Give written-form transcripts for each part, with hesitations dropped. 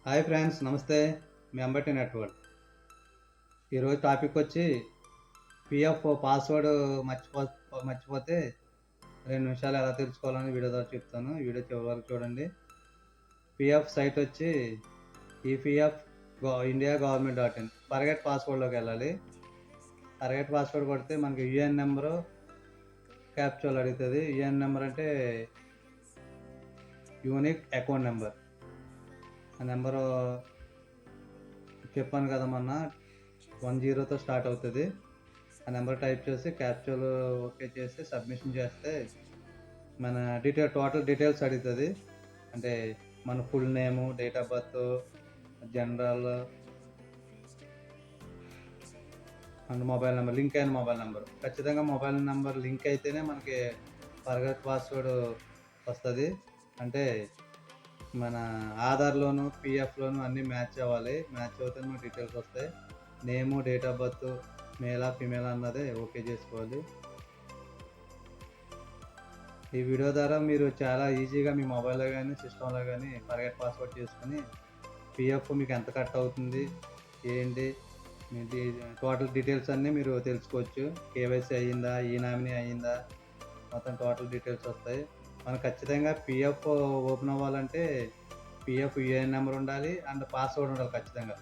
Hi friends, నమస్తే. మీ Ambati network. ఈరోజు topic వచ్చి పిఎఫ్ పాస్వర్డ్ మర్చిపోతే 2 నిమిషాలు ఎలా తెలుసుకోవాలని వీడియో ద్వారా చెప్తాను. వీడియో చివరి వరకు చూడండి. పిఎఫ్ సైట్ వచ్చి ఈపీఎఫ్ ఇండియా గవర్నమెంట్.in. ఫర్గెట్ పాస్వర్డ్లోకి వెళ్ళాలి. ఫర్గెట్ పాస్వర్డ్ కొడితే మనకి యూఎన్ నెంబరు క్యాప్చర్ అడుగుతుంది. యూఎన్ నెంబర్ అంటే యూనిక్ అకౌంట్ నెంబర్. ఆ నెంబరు చెప్పాను కదా మొన్న 10తో స్టార్ట్ అవుతుంది. ఆ నెంబర్ టైప్ చేసి క్యాప్చర్ ఓకే చేసి సబ్మిషన్ చేస్తే మన టోటల్ డీటెయిల్స్ అడుగుతుంది. అంటే మన full name, date of birth, general and mobile number, link అయిన మొబైల్ నెంబర్. ఖచ్చితంగా మొబైల్ నెంబర్ లింక్ అయితేనే మనకి ఫర్గెట్ పాస్వర్డ్ వస్తుంది. అంటే మన ఆధార్లోను పిఎఫ్లోను అన్నీ మ్యాచ్ అవ్వాలి. మ్యాచ్ అవుతే మనకు డీటెయిల్స్ వస్తాయి. నేము, డేట్ ఆఫ్ బర్త్, మేలా ఫిమేల్ అన్నదే ఓకే చేసుకోవాలి. ఈ వీడియో ద్వారా మీరు చాలా ఈజీగా మీ మొబైల్లో కానీ సిస్టంలో కానీ ఫర్గెట్ పాస్వర్డ్ చేసుకుని పిఎఫ్ మీకు ఎంత కట్ అవుతుంది ఏంటి టోటల్ డీటెయిల్స్ అన్నీ మీరు తెలుసుకోవచ్చు. కేవైసీ అయ్యిందా, ఈ నామినీ అయ్యిందా, మొత్తం టోటల్ డీటెయిల్స్ వస్తాయి. మనకు ఖచ్చితంగా పిఎఫ్ ఓపెన్ అవ్వాలంటే పిఎఫ్ యూఏఎన్ నెంబర్ ఉండాలి అండ్ పాస్వర్డ్ ఉండాలి ఖచ్చితంగా.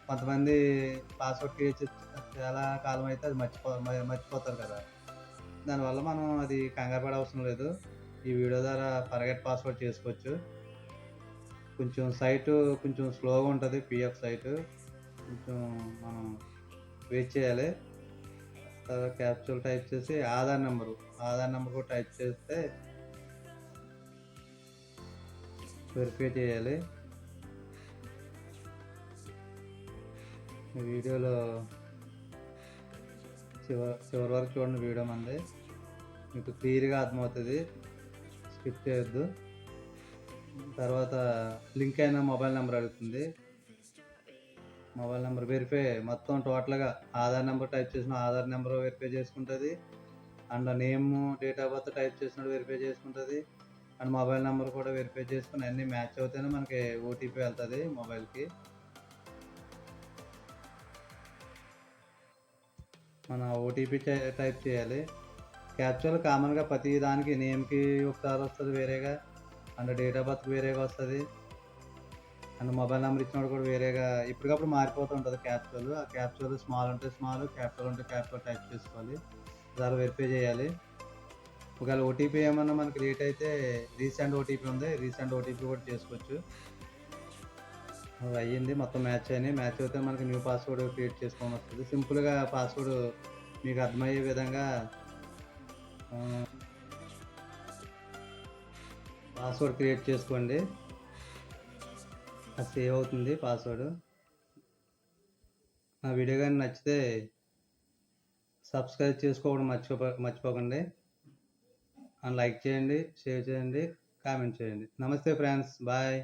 కొంతమంది పాస్వర్డ్ క్రియేట్ చాలా కాలం అయితే అది మర్చిపోతారు కదా. దానివల్ల మనం అది కంగారు పడే అవసరం లేదు. ఈ వీడియో ద్వారా ఫర్గెట్ పాస్వర్డ్ చేసుకోవచ్చు. కొంచెం స్లోగా ఉంటుంది పిఎఫ్ సైటు. కొంచెం మనం వెయిట్ చేయాలి. తర్వాత క్యాప్చర్ టైప్ చేసి ఆధార్ నెంబర్ కూడా టైప్ చేస్తే వెరిఫై చేయాలి. వీడియోలో చివరి వరకు చూడండి. వీడియో మంది మీకు క్లియర్గా అర్థమవుతుంది, స్కిప్ చేయొద్దు. తర్వాత లింక్ అయిన మొబైల్ నెంబర్ అడుగుతుంది. మొబైల్ నెంబర్ వెరిఫై మొత్తం టోటల్గా ఆధార్ నెంబర్ టైప్ చేసిన ఆధార్ నెంబర్ వెరిఫై చేసుకుంటుంది. And name, date of birth type చేసినట్టు వెరిఫై చేసుకుంటుంది. అండ్ మొబైల్ నెంబర్ కూడా వెరిఫై చేసుకుని అన్నీ మ్యాచ్ అవుతేనే మనకి ఓటీపీ వెళ్తుంది మొబైల్కి. మన ఓటీపీ టైప్ చేయాలి. క్యాప్చర్ కామన్గా ప్రతి దానికి నేమ్కి ఒకసారి వస్తుంది వేరేగా, అండ్ డేట్ ఆఫ్ బర్త్ వేరేగా వస్తుంది, అండ్ మొబైల్ నెంబర్ ఇచ్చినప్పుడు కూడా వేరేగా ఇప్పటికప్పుడు మారిపోతూ ఉంటుంది క్యాప్చర్. ఆ క్యాప్చర్ స్మాల్ ఉంటే స్మాల్, క్యాపిటల్ ఉంటే క్యాపిటల్ టైప్ చేసుకోవాలి. దాన్ని వెరిఫై చేయాలి. ఒకవేళ ఓటీపీ ఏమన్నా మనకి లేట్ అయితే రీసెంట్ ఓటీపీ ఉంది, రీసెంట్ ఓటీపీ కూడా చేసుకోవచ్చు. అయ్యింది, మొత్తం మ్యాచ్ అయినాయి. మ్యాచ్ అయితే మనకి న్యూ పాస్వర్డ్ క్రియేట్ చేసుకోవడం వస్తుంది. సింపుల్గా పాస్వర్డ్ మీకు అర్థమయ్యే విధంగా పాస్వర్డ్ క్రియేట్ చేసుకోండి. అది సేవ్ అవుతుంది పాస్వర్డ్. నా వీడియో కానీ నచ్చితే సబ్స్క్రైబ్ చేసుకోవడం మర్చిపోకండి. లైక్ చేయండి, షేర్ చేయండి, కామెంట్ చేయండి. నమస్తే ఫ్రెండ్స్, బాయ్.